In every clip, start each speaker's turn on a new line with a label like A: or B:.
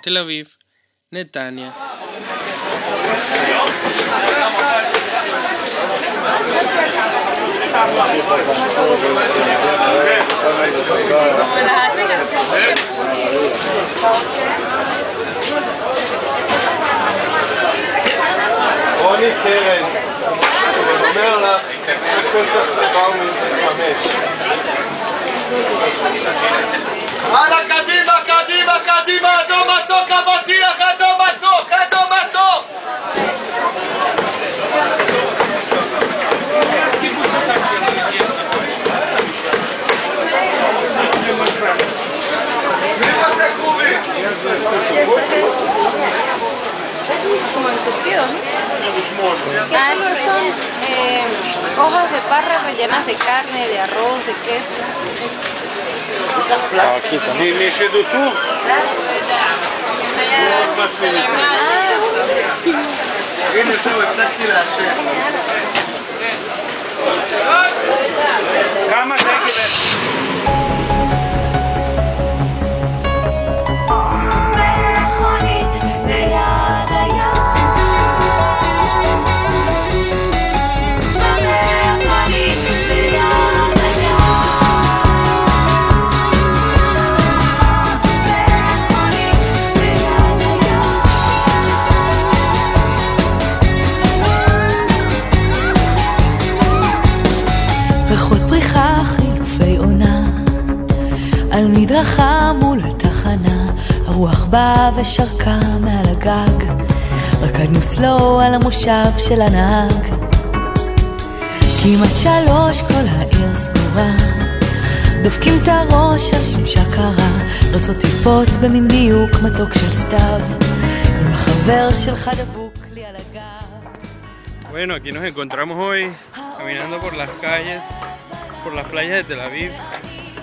A: תל אביב, נתניה.
B: רוני קרן, אומר לך, הכל צריך שכר מ-5.
C: הלאה, קדימה, קדימה, קדימה, אדום מתוק, אבטיח, אדום מתוק, אדום מתוק!
D: Como encurtidos, ¿no? Ah, estos son hojas de parra rellenas de carne, de arroz, de queso.
C: Esas plásticas.
B: Ni seduto?
C: הנה זהו, הפסקתי לעשן.
B: כמה זה גברת?
E: ריחות פריחה, חילופי עונה, על מדרכה מול התחנה, הרוח באה ושרקה מעל הגג, רקדנו סלו על המושב של הנהג. כמעט 3 כל העיר סגורה, דופקים את הראש על שום שקרה, רצות טיפות במין דיוק מתוק של סתיו, עם החבר שלך דבוק לי על הגב.
A: Bueno, aquí nos encontramos hoy caminando por las calles, por las playas de Tel Aviv.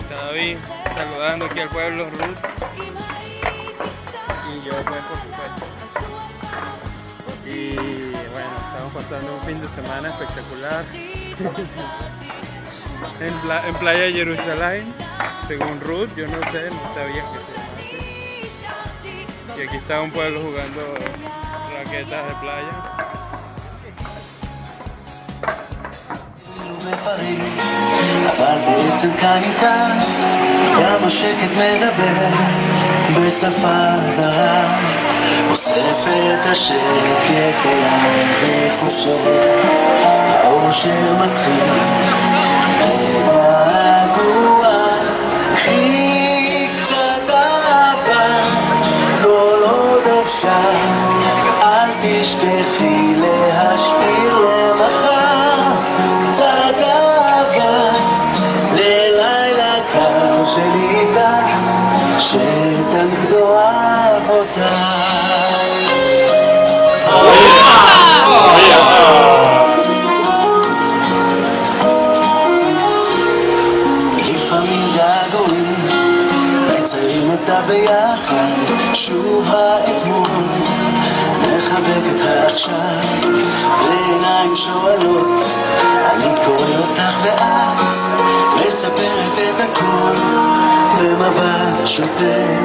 A: Está David saludando aquí al pueblo, Ruth. Y yo pues por supuesto. Y bueno, estamos pasando un fin de semana espectacular en Playa Jerusalén, según Ruth, yo no sé, no sabía que se llama así. Y aquí está un pueblo jugando raquetas de playa.
F: בפריז, אבל בעצם כאן איתה גם השקט מדבר בשפה זרה, אוסף את השקט אליי וחושב האושר מתחיל בגעגוע, קחי קצת אהבה כל עוד אפשר, אל תשכחי להשאיר למחר קצת אהבה ללילה קר שלי איתך, שתמיד אוהב אותך. לפעמים געגועים מציירים אותה ביחד, שוב האתמול מחבק את העכשיו, בעיניים שואלות אני קורא אותך ואת מספרת את הכל במבט שותק,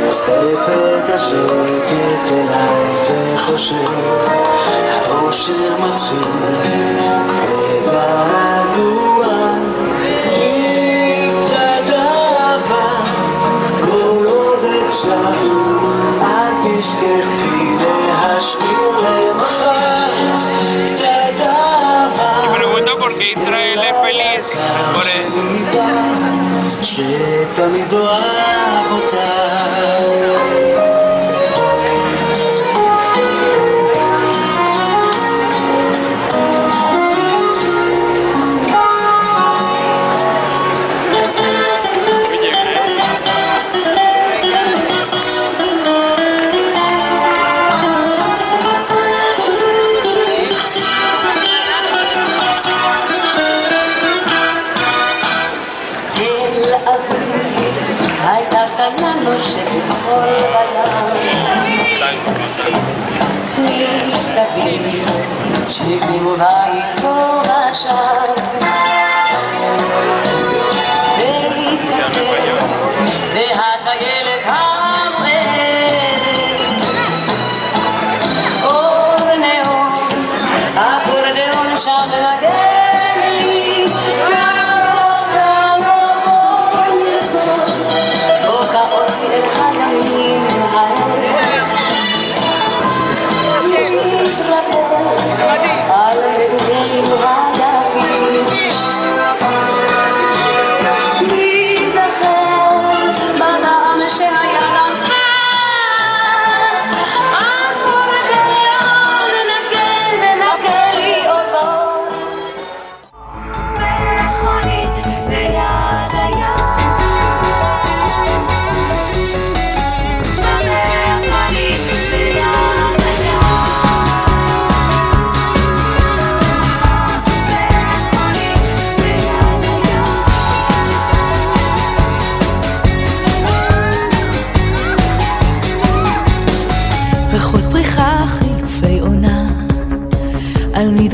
F: אוסף את השקט אליי וחושב האושר מתחיל בגעגוע, קצת אהבה כל עוד אפשר, אל תשכחי להשאיר למחר קצת אהבה.
A: Y pregunta por qué Israel es feliz, por eso.
F: שתמיד אוהב אותך.
E: הייתה קטנה נושבת כל בלם מסביב שהקימו בית פה ושם ולהתקדם והטיילת המוארת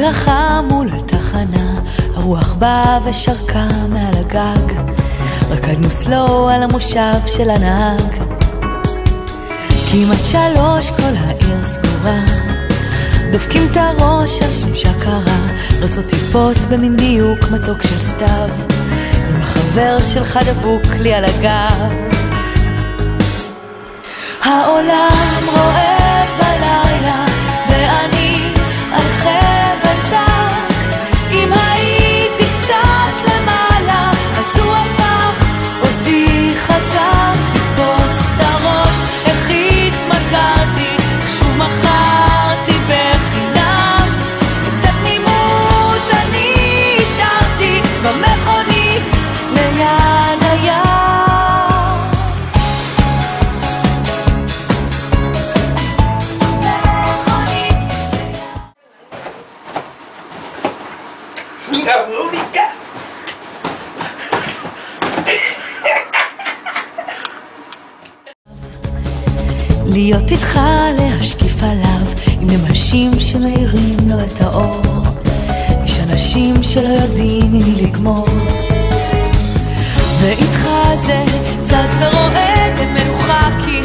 E: מדרכה מול התחנה, הרוח באה ושרקה מעל הגג, רקדנו סלו על המושב של הנהג. כמעט 3 כל העיר סגורה, דופקים את הראש על שום שקרה, רצות טיפות במין דיוק מתוק של סתיו, עם החבר שלך דבוק לי על הגב. העולם רועד בלילה ואני על חבל דק, אם הייתי קצת למעלה אז הוא הפך אותי חזק, לתפוס את הראש איך התמכרתי, איך שוב מכרתי בחינם את התמימות, אני השארתי במכונית ליד הים. להיות איתך, להשקיף עליו עם נמשים שמאירים לו את האור. יש אנשים שלא יודעים עם מי לגמור, ואיתך זה זז ורועד במנוחה, כי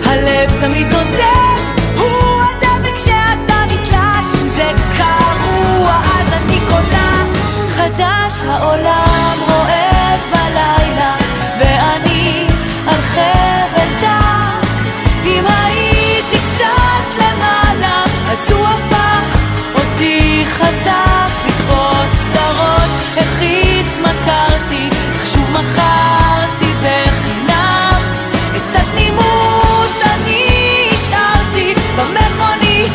E: הלב תמיד נודד, הוא הדבק כשאתה נתלש. אם זה קרוע אז אני קונה חדש. העולם רועד בלילה ואני על חבל דק, אם הייתי קצת למעלה אז הוא הפך אותי חזק, לתפוס את הראש איך התמכרתי, איך שוב מכרתי בחינם את התנימות, אני השארתי במכונית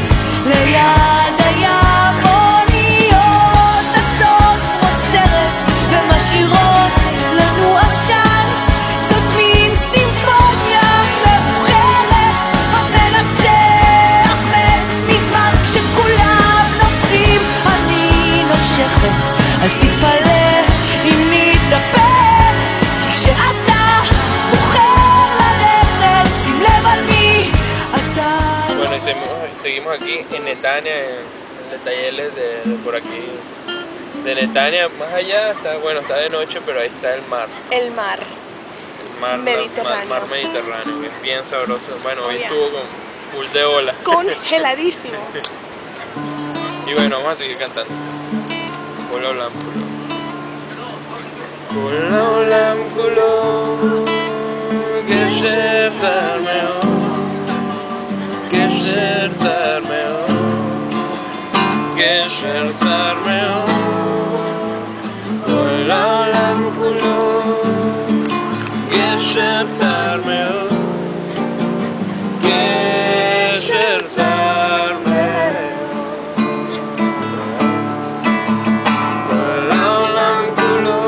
E: ליד הים. אוניות טסות כמו סרט ומשאירות לנו עשן, זאת מין סימפוניה מאוחרת, המנצח מת מזמן כשכולם נופלים, אני נושכת, אל תתפלא אם נתהפך, כי כשאתה בוחר ללכת שים לב על מי אתה.
A: Bueno, seguimos aquí en Netanya, en el taller de por aquí de Netanya. Más allá está, bueno, está de noche, pero ahí está el mar.
D: El mar.
A: El mar
D: Mediterráneo.
A: Mar Mediterráneo, que es bien sabroso. Bueno, hoy estuvo con full de ola.
D: Congeladísimo.
A: Y bueno, vamos a seguir cantando. Con la olam culo. Con la olam culo, גשר צר מאוד, גשר צר מאוד, גשר צר מאוד. כל העולם כולו גשר צר מאוד, גשר צר מאוד. כל העולם כולו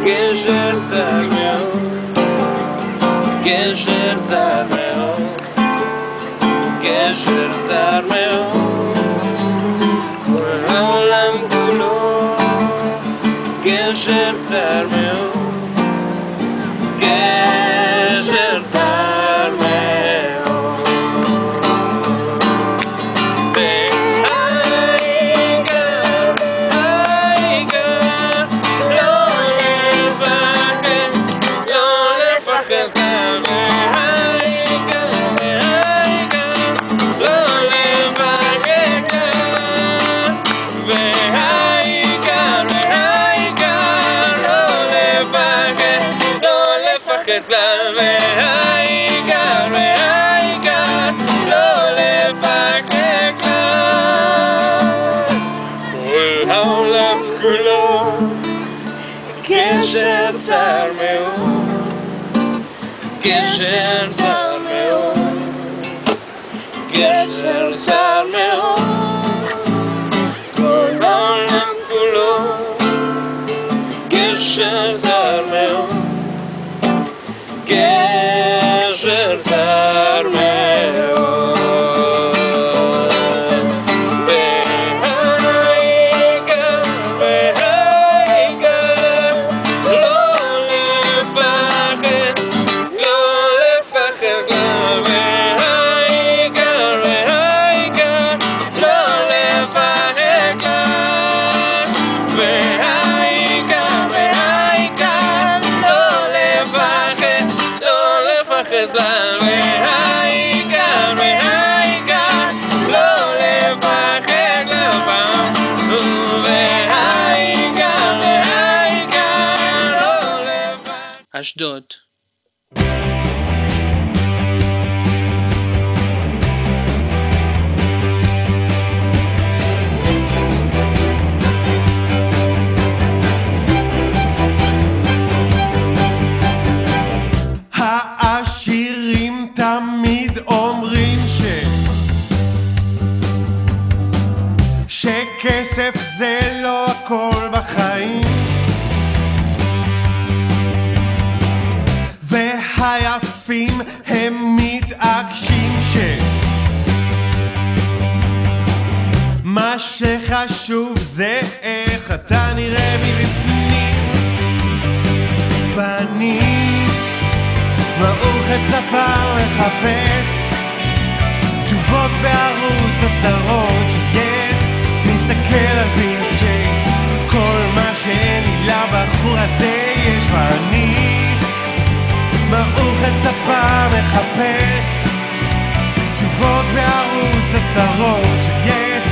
A: גשר צר מאוד, גשר צר מאוד, גשר צר מאוד. כל העולם כולו גשר צר מאוד, גשר צר מאוד. והעיקר, העיקר, לא לפחד, לא לפחד כלל. והעיקר, העיקר, לא לפחד כלל. והעיקר, והעיקר, לא לפחד, לא לפחד כלל. והעיקר, והעיקר, לא לפחד כלל. כל העולם כולו גשר צר מאוד, גשר צר מאוד, גשר צר מאוד. כל העולם כולו גשר צר מאוד, גשר צר מאוד. והעיקר, והעיקר, לא לפחד, לא לפחד כלל. והעיקר, והעיקר, Ashdod.
B: העשירים תמיד אומרים שכסף זה לא הכל בחיים, והיפים הם מתעקשים מה שחשוב זה איך אתה נראה מבפנים. ואני מאוחד ספר מחפש תשובות בערוץ הסדרות של יס, מסתכל על וינס צ'ייס, כל מה שאין לי לבחור הזה יש. ואני מאוחד ספר מחפש תשובות בערוץ הסדרות של יס,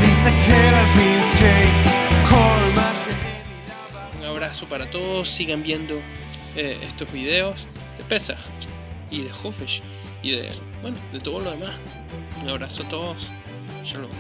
B: מסתכל על וינס צ'ייס, כל מה שאין לי לבחור.
A: Un abrazo para todos, sigan viendo estos videos de Pesach y de Hofesh y de, bueno, de todo lo demás. Un abrazo a todos. Shalom.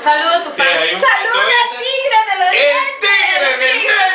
D: Saludos a tu fan.
G: ¡Saluda al tigre de los dientes!
C: ¡El tigre del